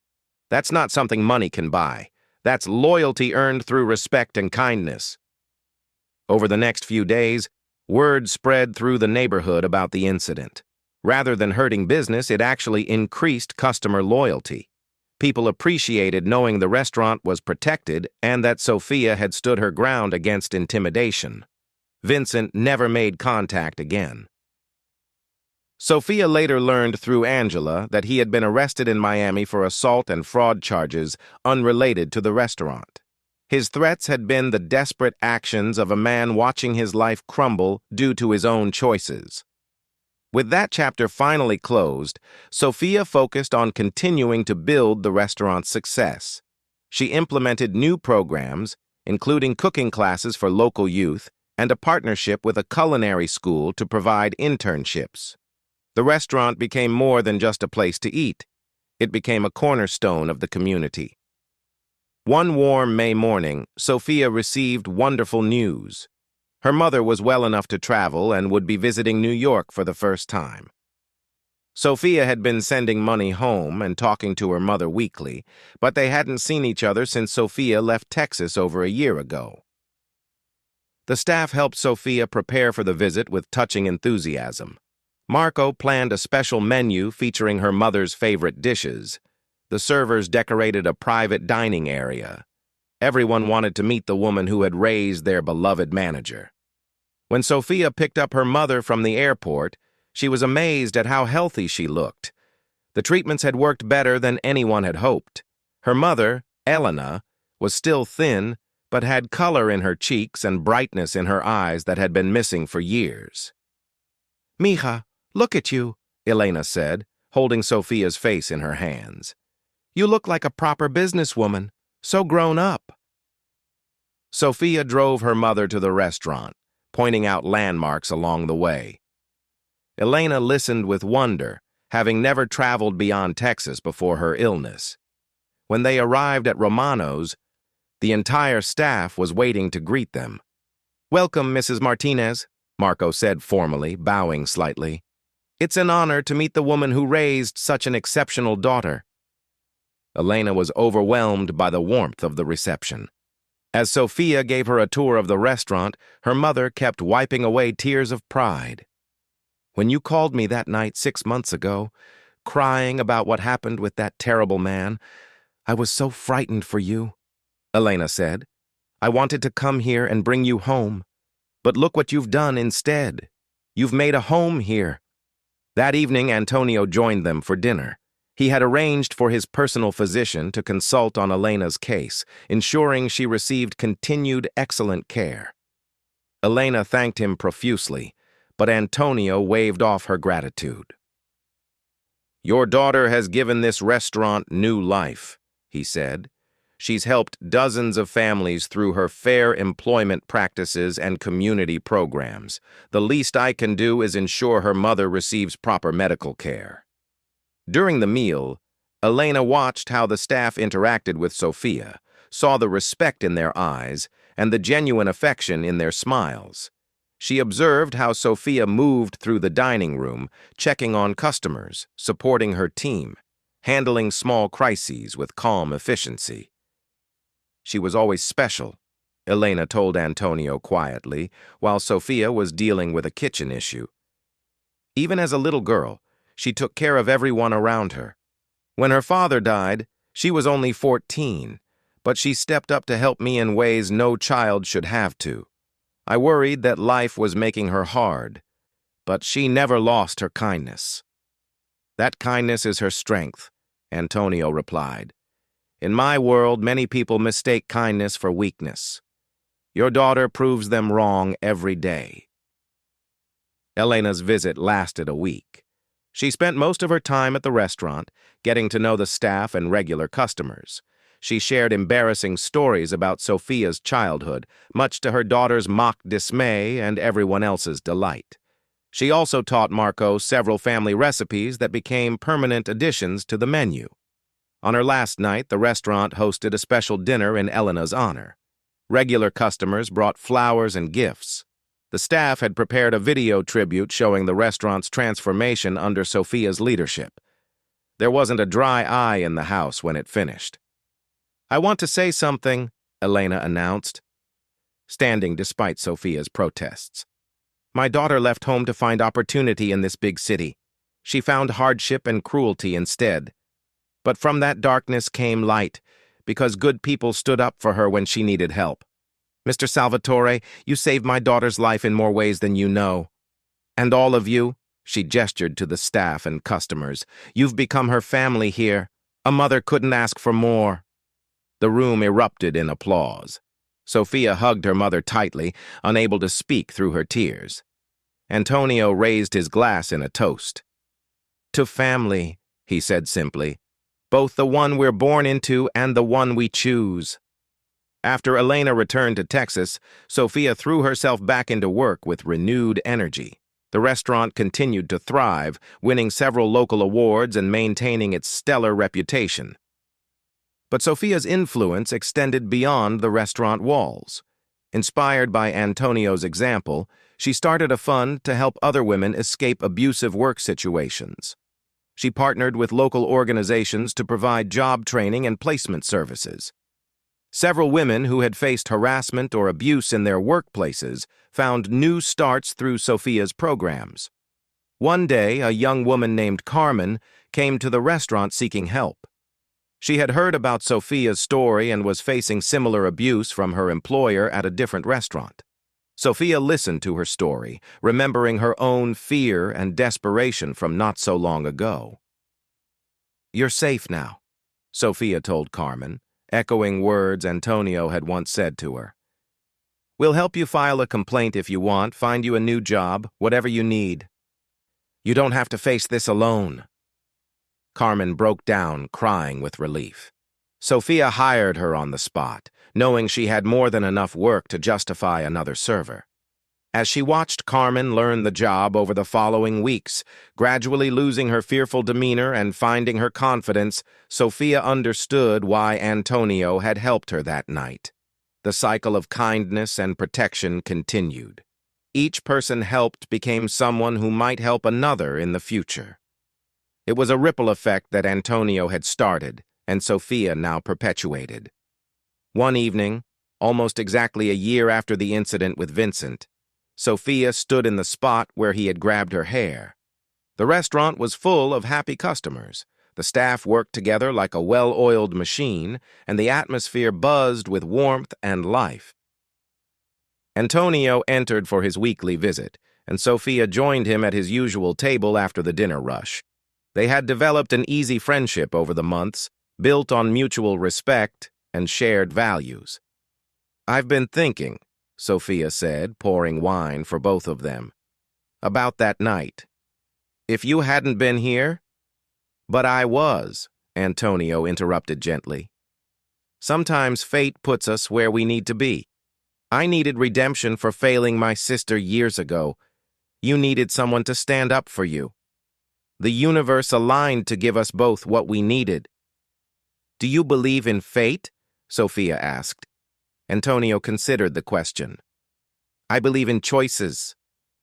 That's not something money can buy. That's loyalty earned through respect and kindness." Over the next few days, word spread through the neighborhood about the incident. Rather than hurting business, it actually increased customer loyalty. People appreciated knowing the restaurant was protected and that Sophia had stood her ground against intimidation. Vincent never made contact again. Sophia later learned through Angela that he had been arrested in Miami for assault and fraud charges unrelated to the restaurant. His threats had been the desperate actions of a man watching his life crumble due to his own choices. With that chapter finally closed, Sophia focused on continuing to build the restaurant's success. She implemented new programs, including cooking classes for local youth and a partnership with a culinary school to provide internships. The restaurant became more than just a place to eat. It became a cornerstone of the community. One warm May morning, Sophia received wonderful news. Her mother was well enough to travel and would be visiting New York for the first time. Sophia had been sending money home and talking to her mother weekly, but they hadn't seen each other since Sophia left Texas over a year ago. The staff helped Sophia prepare for the visit with touching enthusiasm. Marco planned a special menu featuring her mother's favorite dishes. The servers decorated a private dining area. Everyone wanted to meet the woman who had raised their beloved manager. When Sophia picked up her mother from the airport, she was amazed at how healthy she looked. The treatments had worked better than anyone had hoped. Her mother, Elena, was still thin, but had color in her cheeks and brightness in her eyes that had been missing for years. "Mija, look at you," Elena said, holding Sophia's face in her hands. "You look like a proper businesswoman, so grown up." Sophia drove her mother to the restaurant, pointing out landmarks along the way. Elena listened with wonder, having never traveled beyond Texas before her illness. When they arrived at Romano's, The entire staff was waiting to greet them. "Welcome, Mrs. Martinez," Marco said formally, bowing slightly. "It's an honor to meet the woman who raised such an exceptional daughter." Elena was overwhelmed by the warmth of the reception. As Sophia gave her a tour of the restaurant, her mother kept wiping away tears of pride. "When you called me that night 6 months ago, crying about what happened with that terrible man, I was so frightened for you," Elena said. "I wanted to come here and bring you home. But look what you've done instead. You've made a home here." That evening, Antonio joined them for dinner. He had arranged for his personal physician to consult on Elena's case, ensuring she received continued excellent care. Elena thanked him profusely, but Antonio waved off her gratitude. "Your daughter has given this restaurant new life," he said. "She's helped dozens of families through her fair employment practices and community programs. The least I can do is ensure her mother receives proper medical care." During the meal, Elena watched how the staff interacted with Sophia, saw the respect in their eyes and the genuine affection in their smiles. She observed how Sophia moved through the dining room, checking on customers, supporting her team, handling small crises with calm efficiency. She was always special, Elena told Antonio quietly, while Sophia was dealing with a kitchen issue. Even as a little girl, she took care of everyone around her. When her father died, she was only 14, but she stepped up to help me in ways no child should have to. I worried that life was making her hard, but she never lost her kindness. "That kindness is her strength," Antonio replied. "In my world, many people mistake kindness for weakness. Your daughter proves them wrong every day." Elena's visit lasted a week. She spent most of her time at the restaurant, getting to know the staff and regular customers. She shared embarrassing stories about Sophia's childhood, much to her daughter's mock dismay and everyone else's delight. She also taught Marco several family recipes that became permanent additions to the menu. On her last night, the restaurant hosted a special dinner in Elena's honor. Regular customers brought flowers and gifts. The staff had prepared a video tribute showing the restaurant's transformation under Sophia's leadership. There wasn't a dry eye in the house when it finished. "I want to say something," Elena announced, standing despite Sophia's protests. "My daughter left home to find opportunity in this big city. She found hardship and cruelty instead. But from that darkness came light, because good people stood up for her when she needed help. Mr. Salvatore, you saved my daughter's life in more ways than you know. And all of you," she gestured to the staff and customers, "you've become her family here. A mother couldn't ask for more." The room erupted in applause. Sophia hugged her mother tightly, unable to speak through her tears. Antonio raised his glass in a toast. "To family," he said simply. "Both the one we're born into and the one we choose." After Elena returned to Texas, Sophia threw herself back into work with renewed energy. The restaurant continued to thrive, winning several local awards and maintaining its stellar reputation. But Sophia's influence extended beyond the restaurant walls. Inspired by Antonio's example, she started a fund to help other women escape abusive work situations. She partnered with local organizations to provide job training and placement services. Several women who had faced harassment or abuse in their workplaces found new starts through Sophia's programs. One day, a young woman named Carmen came to the restaurant seeking help. She had heard about Sophia's story and was facing similar abuse from her employer at a different restaurant. Sophia listened to her story, remembering her own fear and desperation from not so long ago. "You're safe now," Sophia told Carmen, echoing words Antonio had once said to her. "We'll help you file a complaint if you want, find you a new job, whatever you need. You don't have to face this alone." Carmen broke down, crying with relief. Sophia hired her on the spot, knowing she had more than enough work to justify another server. As she watched Carmen learn the job over the following weeks, gradually losing her fearful demeanor and finding her confidence, Sophia understood why Antonio had helped her that night. The cycle of kindness and protection continued. Each person helped became someone who might help another in the future. It was a ripple effect that Antonio had started, and Sophia now perpetuated. One evening, almost exactly a year after the incident with Vincent, Sophia stood in the spot where he had grabbed her hair. The restaurant was full of happy customers. The staff worked together like a well-oiled machine, and the atmosphere buzzed with warmth and life. Antonio entered for his weekly visit, and Sophia joined him at his usual table after the dinner rush. They had developed an easy friendship over the months, built on mutual respect and shared values. "I've been thinking," Sophia said, pouring wine for both of them, "about that night. If you hadn't been here—" "But I was," Antonio interrupted gently. "Sometimes fate puts us where we need to be. I needed redemption for failing my sister years ago. You needed someone to stand up for you. The universe aligned to give us both what we needed." "Do you believe in fate?" Sophia asked. Antonio considered the question. "I believe in choices.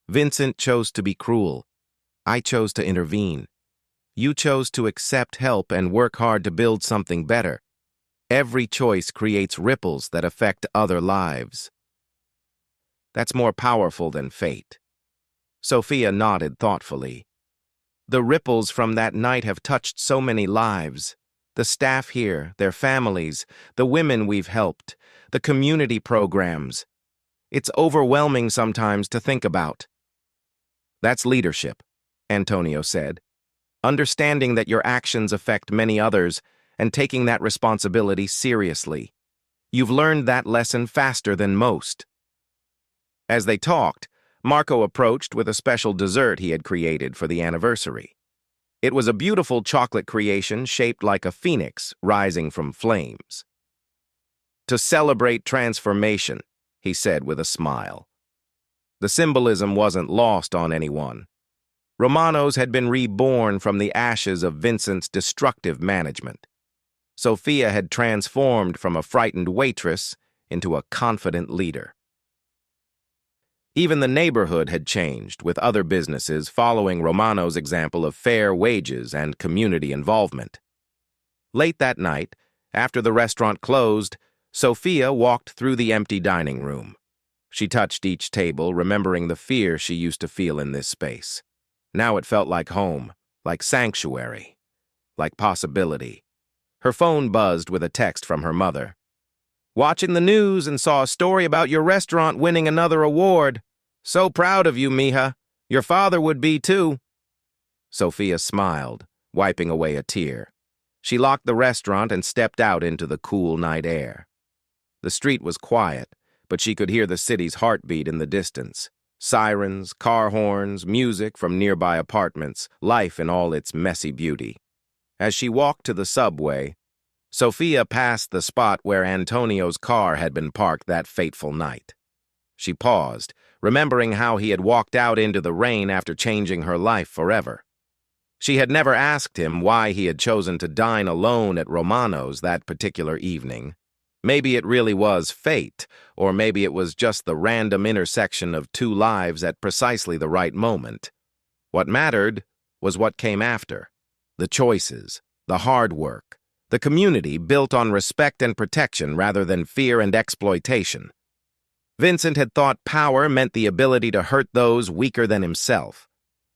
Vincent chose to be cruel. I chose to intervene. You chose to accept help and work hard to build something better. Every choice creates ripples that affect other lives." "That's more powerful than fate." Sophia nodded thoughtfully. "The ripples from that night have touched so many lives. The staff here, their families, the women we've helped, the community programs. It's overwhelming sometimes to think about." "That's leadership," Antonio said. "Understanding that your actions affect many others and taking that responsibility seriously. You've learned that lesson faster than most." As they talked, Marco approached with a special dessert he had created for the anniversary. It was a beautiful chocolate creation shaped like a phoenix rising from flames. "To celebrate transformation," he said with a smile. The symbolism wasn't lost on anyone. Romano's had been reborn from the ashes of Vincent's destructive management. Sophia had transformed from a frightened waitress into a confident leader. Even the neighborhood had changed, with other businesses following Romano's example of fair wages and community involvement. Late that night, after the restaurant closed, Sophia walked through the empty dining room. She touched each table, remembering the fear she used to feel in this space. Now it felt like home, like sanctuary, like possibility. Her phone buzzed with a text from her mother. "Watching the news and saw a story about your restaurant winning another award. So proud of you, mija. Your father would be too." Sophia smiled, wiping away a tear. She locked the restaurant and stepped out into the cool night air. The street was quiet, but she could hear the city's heartbeat in the distance. Sirens, car horns, music from nearby apartments, life in all its messy beauty. As she walked to the subway, Sophia passed the spot where Antonio's car had been parked that fateful night. She paused, remembering how he had walked out into the rain after changing her life forever. She had never asked him why he had chosen to dine alone at Romano's that particular evening. Maybe it really was fate, or maybe it was just the random intersection of two lives at precisely the right moment. What mattered was what came after. The choices, the hard work, the community built on respect and protection rather than fear and exploitation. Vincent had thought power meant the ability to hurt those weaker than himself.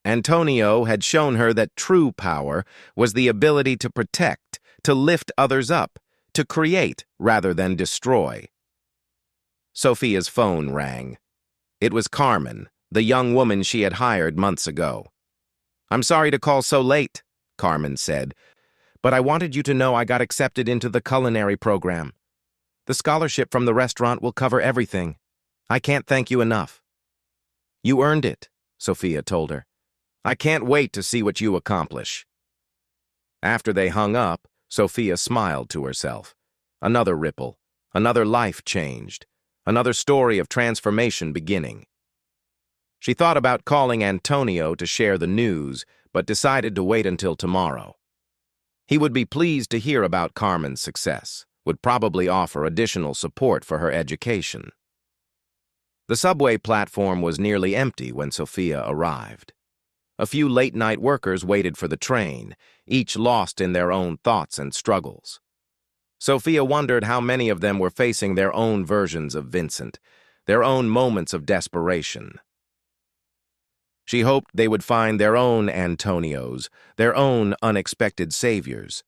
Antonio had shown her that true power was the ability to protect, to lift others up, to create rather than destroy. Sophia's phone rang. It was Carmen, the young woman she had hired months ago. "I'm sorry to call so late," Carmen said, "but I wanted you to know I got accepted into the culinary program. The scholarship from the restaurant will cover everything. I can't thank you enough." "You earned it," Sophia told her. "I can't wait to see what you accomplish." After they hung up, Sophia smiled to herself. Another ripple, another life changed, another story of transformation beginning. She thought about calling Antonio to share the news, but decided to wait until tomorrow. He would be pleased to hear about Carmen's success, would probably offer additional support for her education. The subway platform was nearly empty when Sophia arrived. A few late-night workers waited for the train, each lost in their own thoughts and struggles. Sophia wondered how many of them were facing their own versions of Vincent, their own moments of desperation. She hoped they would find their own Antonios, their own unexpected saviors.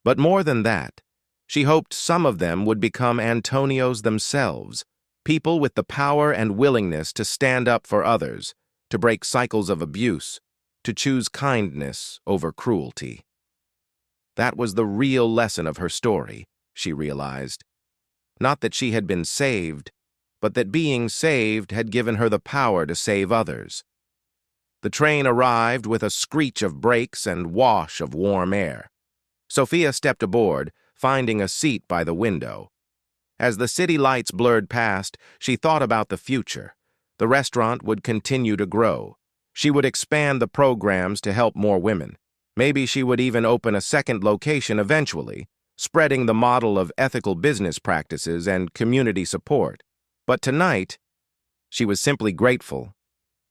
But more than that, she hoped some of them would become Antonios themselves, people with the power and willingness to stand up for others, to break cycles of abuse, to choose kindness over cruelty. That was the real lesson of her story, she realized. Not that she had been saved, but that being saved had given her the power to save others. The train arrived with a screech of brakes and wash of warm air. Sophia stepped aboard, finding a seat by the window. As the city lights blurred past, she thought about the future. The restaurant would continue to grow. She would expand the programs to help more women. Maybe she would even open a second location eventually, spreading the model of ethical business practices and community support. But tonight, she was simply grateful.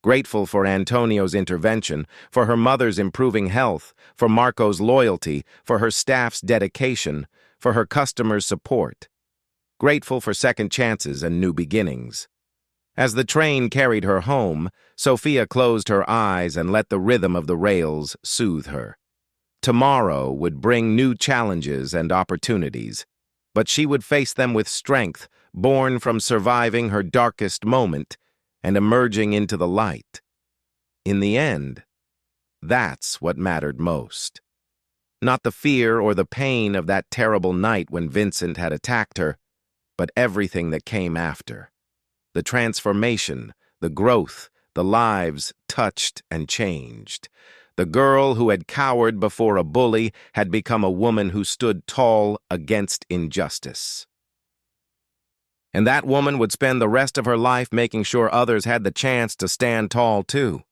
Grateful for Antonio's intervention, for her mother's improving health, for Marco's loyalty, for her staff's dedication, for her customers' support. Grateful for second chances and new beginnings. As the train carried her home, Sophia closed her eyes and let the rhythm of the rails soothe her. Tomorrow would bring new challenges and opportunities, but she would face them with strength, born from surviving her darkest moment and emerging into the light. In the end, that's what mattered most. Not the fear or the pain of that terrible night when Vincent had attacked her, but everything that came after. The transformation, the growth, the lives touched and changed. The girl who had cowered before a bully had become a woman who stood tall against injustice. And that woman would spend the rest of her life making sure others had the chance to stand tall too.